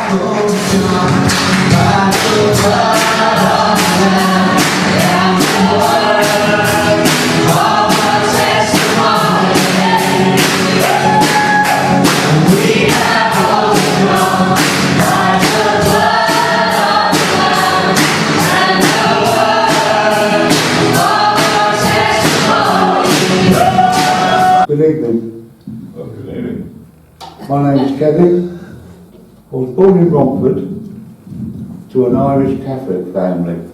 Good evening. Well, good evening. My name is Kevin. I was born in Romford to an Irish Catholic family.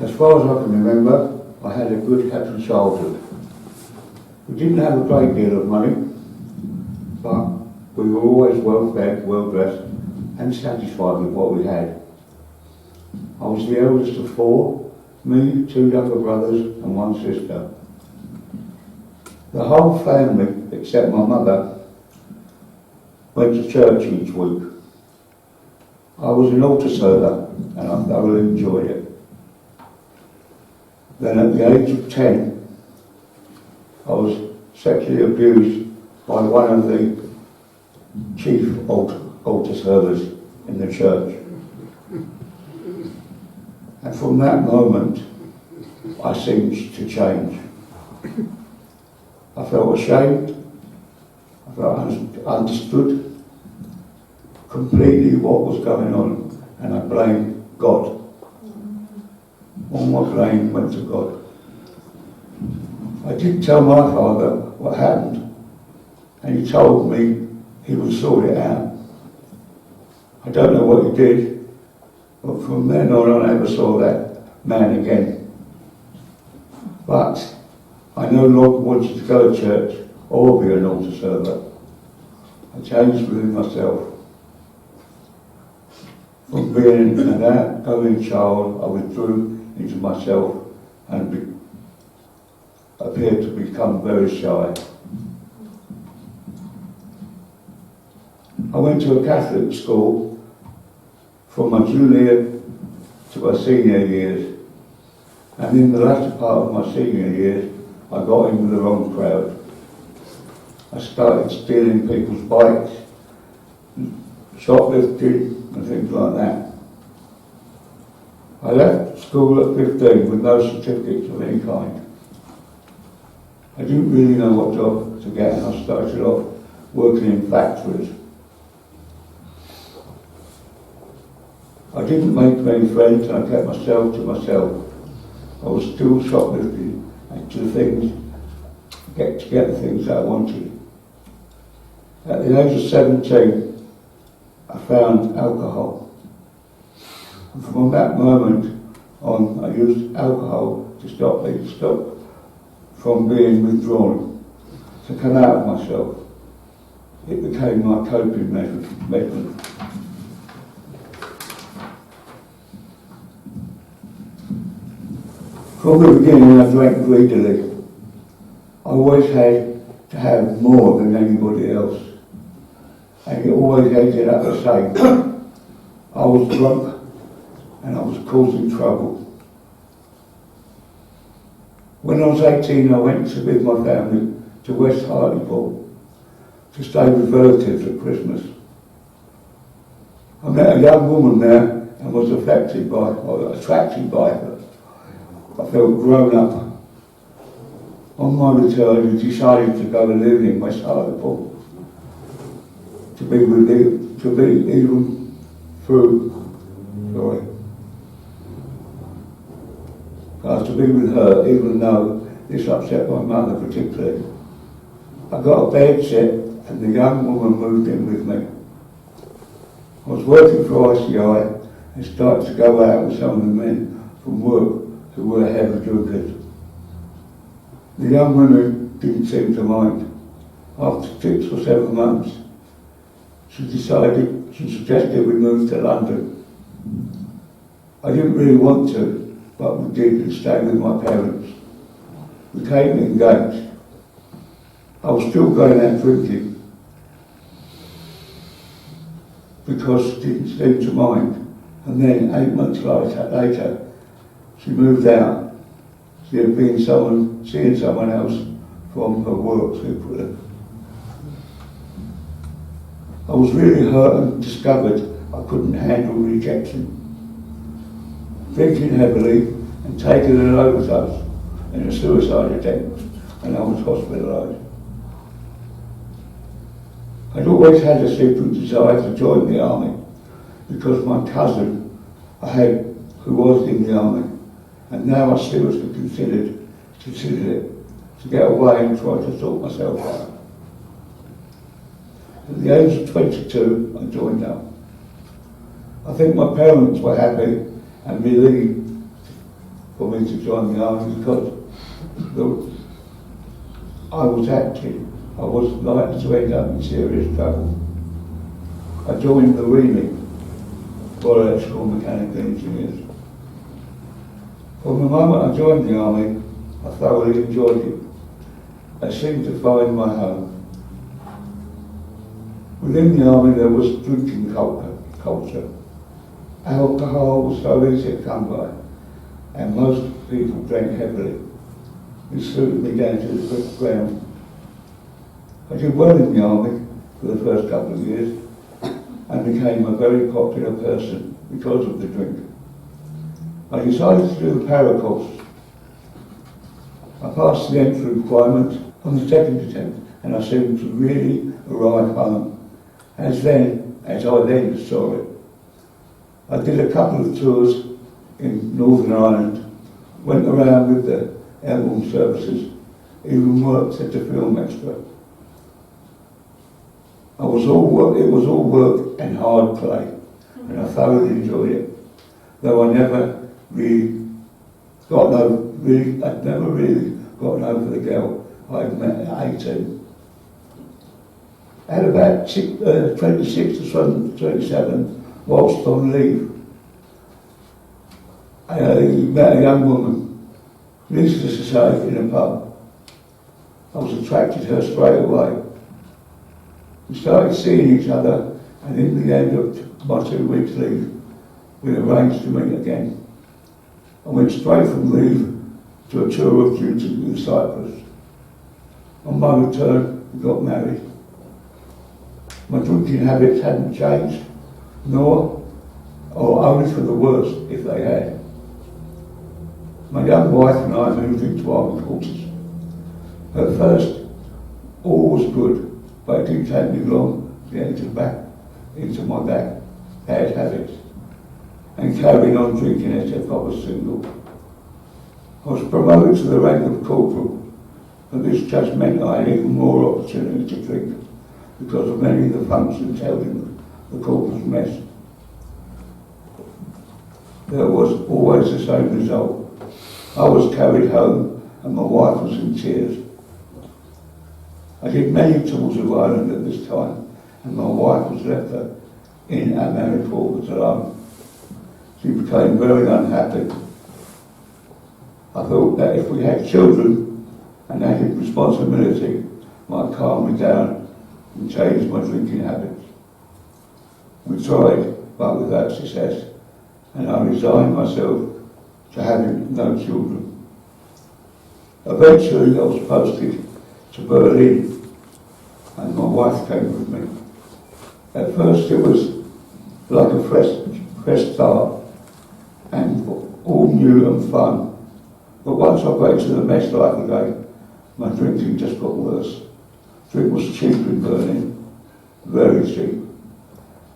As far as I can remember, I had a good happy childhood. We didn't have a great deal of money, but we were always well fed, well dressed and satisfied with what we had. I was the eldest of four, me, two younger brothers and one sister. The whole family, except my mother, went to church each week. I was an altar server and I thoroughly enjoyed it. Then at the age of 10, I was sexually abused by one of the chief altar servers in the church. And from that moment, I seemed to change. I felt ashamed, I felt understood completely what was going on, and I blamed God. All my blame went to God. I did tell my father what happened, and he told me he would sort it out. I don't know what he did, but from then on I never saw that man again. But I no longer wanted to go to church or be an altar server. I changed within myself. From being an outgoing child, I withdrew into myself and appeared to become very shy. I went to a Catholic school from my junior to my senior years, and in the latter part of my senior years, I got into the wrong crowd. I started stealing people's bikes, shoplifting and things like that. I left school at 15 with no certificates of any kind. I didn't really know what job to get, and I started off working in factories. I didn't make many friends and I kept myself to myself. I was still shoplifting to get the things that I wanted. At the age of 17, I found alcohol. And from that moment on, I used alcohol to stop from being withdrawn, to come out of myself. It became my coping mechanism. From the beginning, I drank greedily. I always had to have more than anybody else, and it always ended up the same. I was drunk, and I was causing trouble. When I was 18, I went with my family to West Hartlepool to stay with relatives at Christmas. I met a young woman there and was attracted by her. I felt grown up. On my return, I decided to go and live in West Hartlepool, to be with her, even though this upset my mother particularly. I got a bed set and the young woman moved in with me. I was working for ICI and started to go out with some of the men from work who were heavy drinkers. The young woman didn't seem to mind. After 6 or 7 months, she suggested we move to London. I didn't really want to, but we did and stayed with my parents. We became engaged. I was still going out drinking because she didn't seem to mind. And then 8 months later, she moved out. She had been seeing someone else from her work secretly. I was really hurt and discovered I couldn't handle rejection. Drinking heavily and taking an overdose and a suicide attempt, and I was hospitalised. I'd always had a secret desire to join the army because my cousin who was in the army, and now I seriously considered it, to get away and try to sort myself out. At the age of 22, I joined up. I think my parents were happy and relieved for me to join the army because I was active. I was likely to end up in serious trouble. I joined the REME, Royal Electrical Mechanical Engineers. From the moment I joined the army, I thoroughly enjoyed it. I seemed to find my home. Within the army there was drinking culture. Alcohol was so easy to come by, and most people drank heavily. It suited me down to the ground. I did well in the army for the first couple of years and became a very popular person because of the drink. I decided to do the para course. I passed the entry requirement on the second attempt and I seemed to really arrive home, as I then saw it. I did a couple of tours in Northern Ireland, went around with the airborne services, even worked at the film extra. It was all work and hard play, and I thoroughly enjoyed it. Though I'd never really gotten over the girl I'd met at 18. At about 26 or 27, whilst on leave, I met a young woman, leads to society in a pub. I was attracted to her straight away. We started seeing each other, and in the end of my 2 weeks leave, we arranged to meet again. I went straight from leave to a tour of duty in Cyprus. On my return, we got married. My drinking habits hadn't changed, or only for the worse if they had. My young wife and I moved into our quarters. At first, all was good, but it didn't take me long to get into my bad habits and carried on drinking as if I was single. I was promoted to the rank of corporal, but this just meant I had even more opportunity to drink because of many of the functions held in the corporal's mess. There was always the same result. I was carried home and my wife was in tears. I did many tours of Ireland at this time, and my wife was left in our married quarters alone. She became very unhappy. I thought that if we had children and they had responsibility, might calm me down and change my drinking habits. We tried, but without success, and I resigned myself to having no children. Eventually I was posted to Berlin, and my wife came with me. At first it was like a fresh start and all new and fun. But once I got into the mess life again, my drinking just got worse. Drink was cheap in Berlin, very cheap.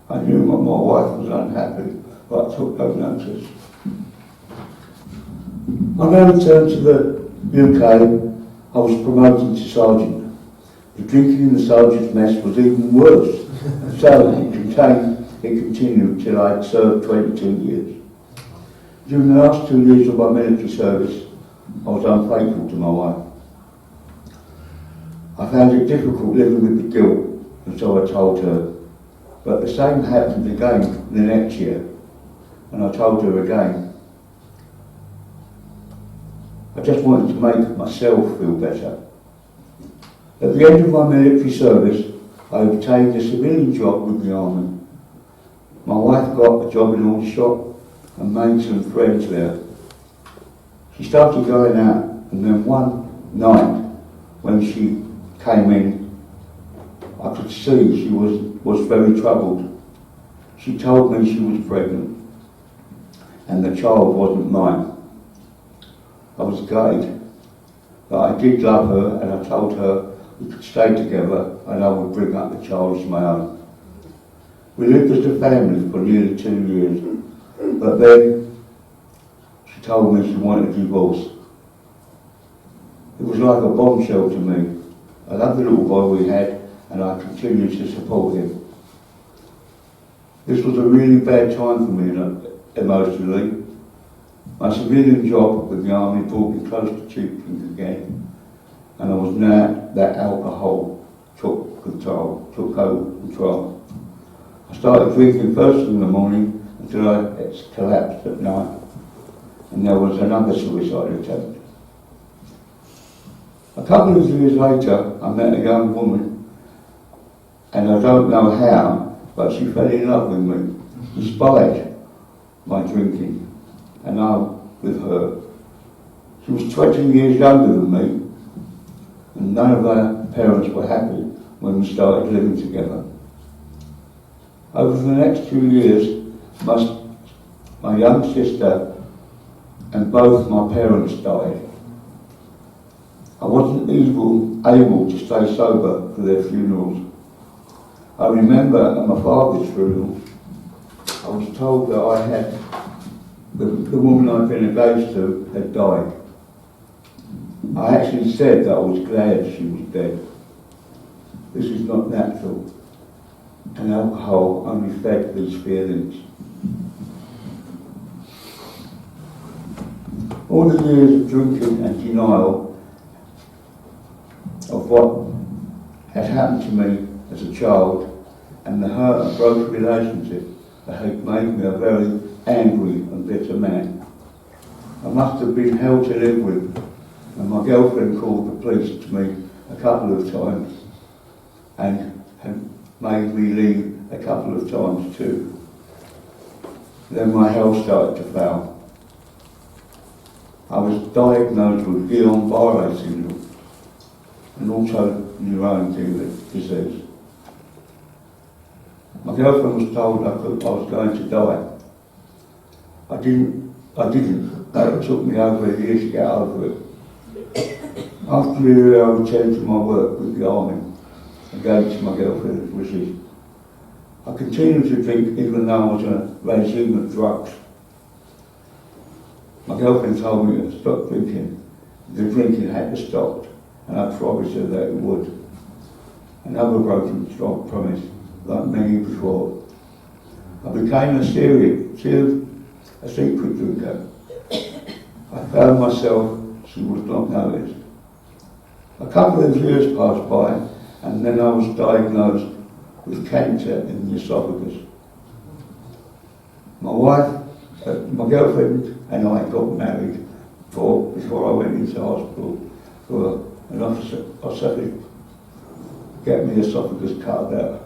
I knew my wife was unhappy, but I took no notice. When I returned to the UK, I was promoted to sergeant. The drinking in the sergeant's mess was even worse, so it continued till I had served 22 years. During the last 2 years of my military service, I was unfaithful to my wife. I found it difficult living with the guilt, and so I told her. But the same happened again the next year, and I told her again. I just wanted to make myself feel better. At the end of my military service, I obtained a civilian job with the army. My wife got a job in Aldershot and made some friends there. She started going out, and then one night when she came in, I could see she was was very troubled. She told me she was pregnant and the child wasn't mine. I was gutted, but I did love her and I told her we could stay together and I would bring up the child as my own. We lived as a family for nearly 2 years, but then she told me she wanted a divorce. It was like a bombshell to me. I loved the little boy we had and I continued to support him. This was a really bad time for me emotionally. My civilian job with the army brought me close to cheap drink again, and I was now that alcohol took over control. I started drinking first in the morning until I collapsed at night, and there was another suicide attempt. A couple of years later, I met a young woman, and I don't know how, but she fell in love with me, despite my drinking, and I with her. She was 20 years younger than me, and none of our parents were happy when we started living together. Over the next 2 years, my young sister and both my parents died. I wasn't even able to stay sober for their funerals. I remember at my father's funeral, I was told that the woman I'd been engaged to had died. I actually said that I was glad she was dead. This is not natural, and alcohol only fed these feelings. All the years of drinking and denial of what had happened to me as a child and the hurt and broken relationship that had made me a very angry and bitter man. I must have been hell to live with, and my girlfriend called the police to me a couple of times and had made me leave a couple of times too. Then my health started to fail. I was diagnosed with Guillain-Barré syndrome and also neuroendocrine disease. My girlfriend was told I was going to die. I didn't. It took me over a year to get over it. After a year, I returned to my work with the army, against my girlfriend's wishes. I continued to drink even though I was on a regime of drugs. My girlfriend told me to stop drinking. The drinking had to stop, and I promised her that it would. Another broken promise, like many before. I became a secret drinker. I found myself, she would not notice. A couple of years passed by, and then I was diagnosed with cancer in the esophagus. My girlfriend and I got married before I went into hospital for an officer get my esophagus cut out.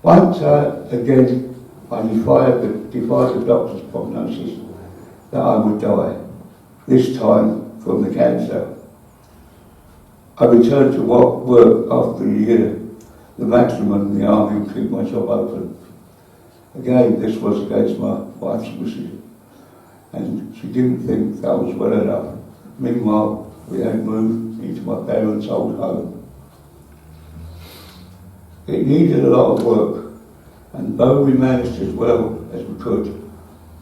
Once again, I defied the doctor's prognosis that I would die, this time from the cancer. I returned to work after a year, the maximum in the army would keep my shop open. Again, this was against my wife's wishes, and she didn't think that was well enough. Meanwhile, we had moved into my parents' old home. It needed a lot of work, and though we managed as well as we could,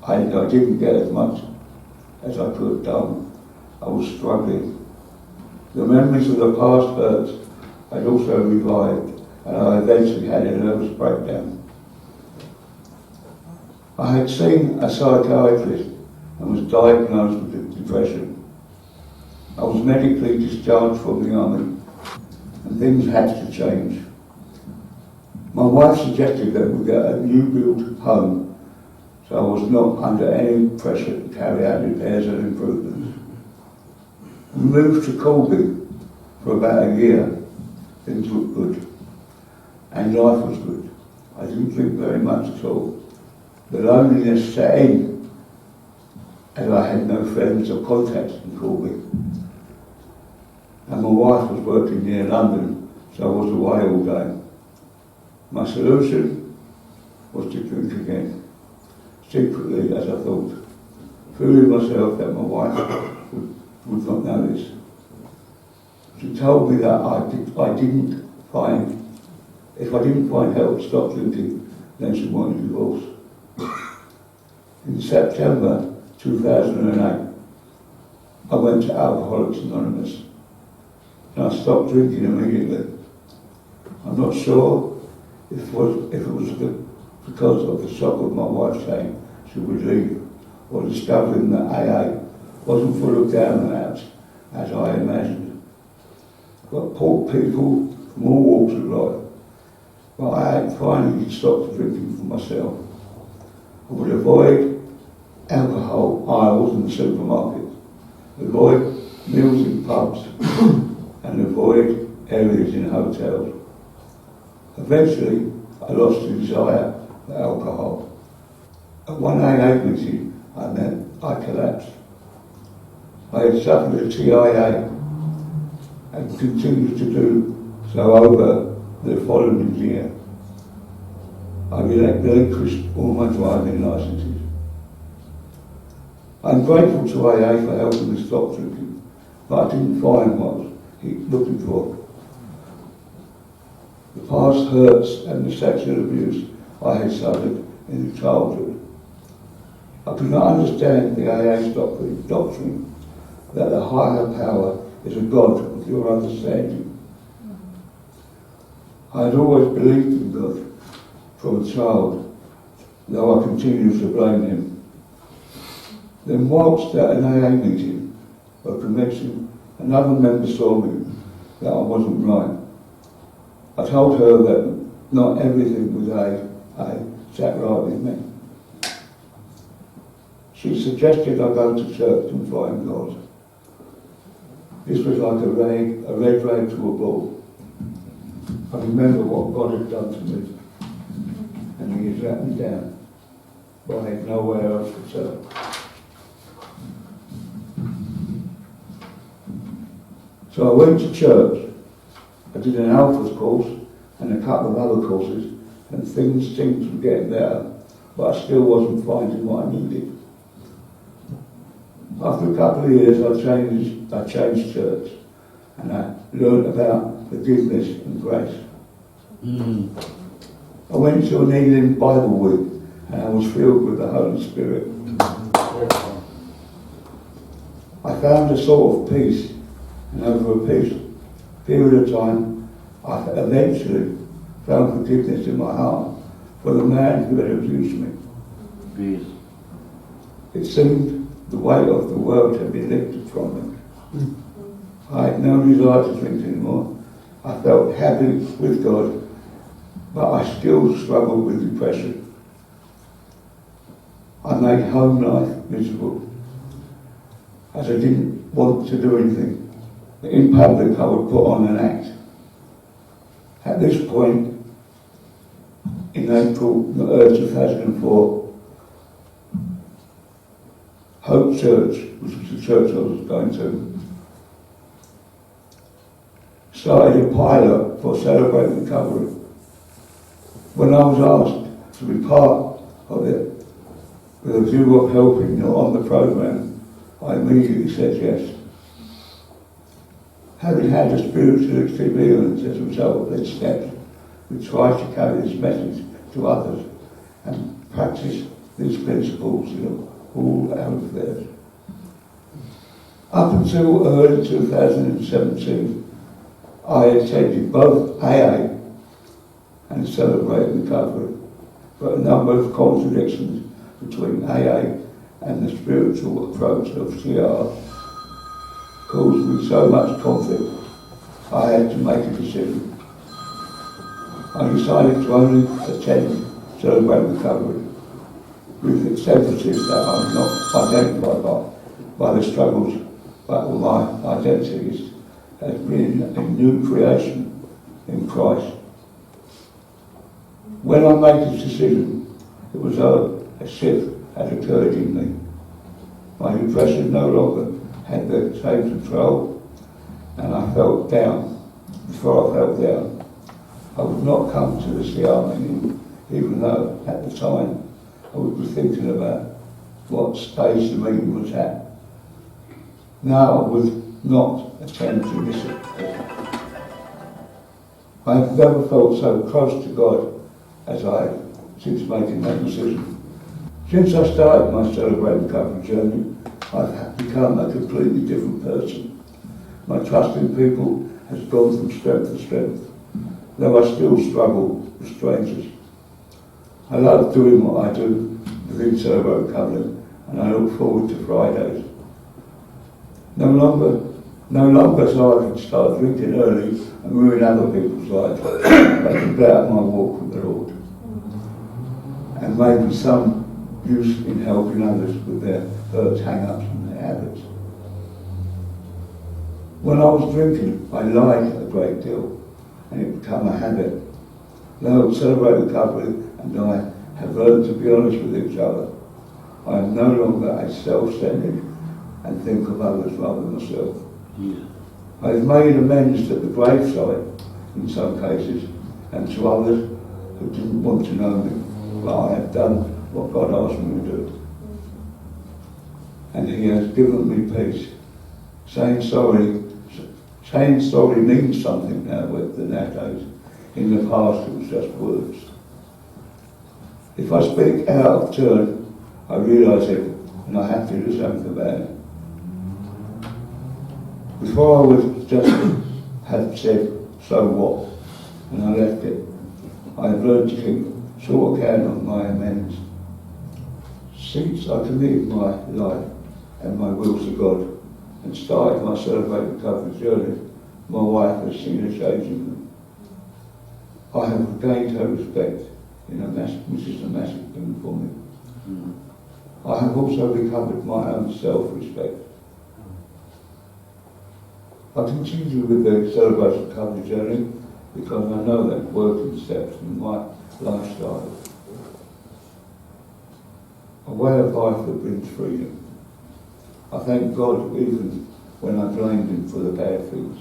I didn't get as much as I could have done. I was struggling. The memories of the past hurts had also revived, and I eventually had a nervous breakdown. I had seen a psychiatrist and was diagnosed with depression. I was medically discharged from the army, and things had to change. My wife suggested that we get a new build home, so I was not under any pressure to carry out repairs and improvements. We moved to Colby for about a year. Things looked good, and life was good. I didn't drink very much at all. The loneliness set in, as I had no friends or contacts in Colby. And my wife was working near London, so I was away all day. My solution was to drink again, secretly as I thought, fooling myself that my wife would not know this. She told me that if I didn't find help to stop drinking, then she wanted a divorce. In September 2008, I went to Alcoholics Anonymous and I stopped drinking immediately. I'm not sure if it was because of the shock of my wife saying she would leave, or discovering that AA wasn't full of down and outs as I imagined, but poor people from all walks of life. But I had finally stopped drinking for myself. I would avoid alcohol aisles in the supermarket, avoid meals in pubs, and avoid areas in hotels. Eventually, I lost the desire for alcohol. At one AA meeting I collapsed. I had suffered a TIA and continued to do so over the following year. I relinquished all my driving licences. I'm grateful to AA for helping me stop drinking, but I didn't find what I was looking for. The past hurts and the sexual abuse I had suffered in childhood. I could not understand the AA's doctrine that the higher power is a God of your understanding. I had always believed in God from a child, though I continued to blame him. Then whilst at an AA meeting or convention, another member saw me that I wasn't right. I told her that not everything with AA sat right with me. She suggested I go to church and find God. This was like a red rag to a bull. I remember what God had done to me, and he had let me down, but I had nowhere else to turn. So I went to church. I did an Alphas course and a couple of other courses, and things seemed to be getting better, but I still wasn't finding what I needed. After a couple of years, I changed church, and I learned about forgiveness and grace. I went to an Elim Bible week, and I was filled with the Holy Spirit. I found a sort of peace, and over a period of time, I eventually found forgiveness in my heart for the man who had abused me. Peace. It seemed the weight of the world had been lifted from me. I had no desire to drink anymore. I felt happy with God, but I still struggled with depression. I made home life miserable, as I didn't want to do anything. In public, I would put on an act. At this point, in April 2004, Hope Church, which was the church I was going to, started a pilot for Celebrate Recovery. When I was asked to be part of it, with a view of helping on the programme, I immediately said yes. Having had a spiritual experience as a result of these steps, we try to carry this message to others and practice these principles in all our affairs. Up until early 2017, I attended both AA and Celebrate Recovery, but a number of contradictions between AA and the spiritual approach of CR caused me so much conflict, I had to make a decision. I decided to only attend Celebrate Recovery, with its emphasis that I was not identified by the struggles, but my identities as being a new creation in Christ. When I made this decision, it was a shift had occurred in me. My depression no longer had the same control, and I felt down. before I fell down. I would not come to this army, even though at the time I would be thinking about what stage the meeting was at. Now I would not attempt to miss it. I have never felt so close to God as I have since making that decision. Since I started my Celebrate Recovery journey, I've become a completely different person. My trust in people has gone from strength to strength, though I still struggle with strangers. I love doing what I do within Celebrate Recovery, and I look forward to Fridays. No longer so I can start drinking early and ruin other people's lives, but to better my walk with the Lord. And maybe some use in helping others with their hurts, hang-ups and their habits. When I was drinking, I lied a great deal, and it became a habit. Now Celebrate Recovery and I have learned to be honest with each other. I am no longer a self-centered and think of others rather than myself. Yeah. I have made amends at the graveside in some cases, and to others who didn't want to know me, but I have done what God asked me to do. And He has given me peace. Saying sorry means something nowadays. In the past it was just words. If I speak out of turn, I realise it and I have to do something about it. Before I would just have said, so what, and I left it. I have learned to keep short account of my amends. Since I committed my life and my will to God and started my Celebrate Recovery journey, my wife has seen a change in me. I have gained her respect, which is a massive thing for me. I have also recovered my own self-respect. I continue with the Celebrate Recovery journey because I know that working steps in my lifestyle. A way of life that brings freedom. I thank God even when I blamed Him for the bad things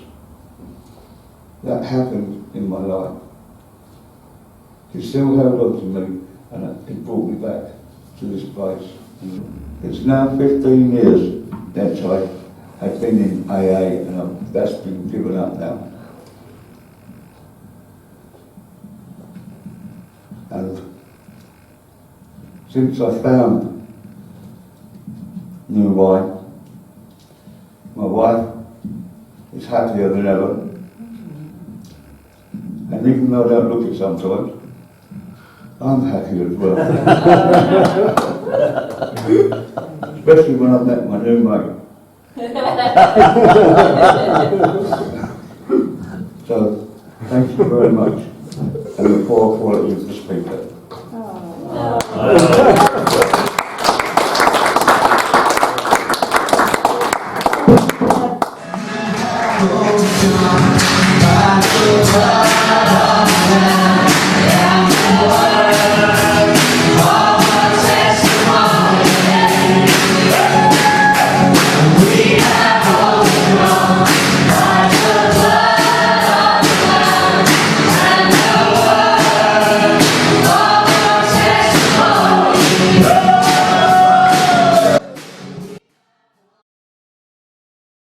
that happened in my life. He still held on to me and He brought me back to this place. It's now 15 years that I have been in AA and that's been given up now. And since I found new wife, my wife is happier than ever. And even though I don't look it sometimes, I'm happy as well. Especially when I've met my new mate. So, thank you very much. And the poor quality of the speaker. Oh.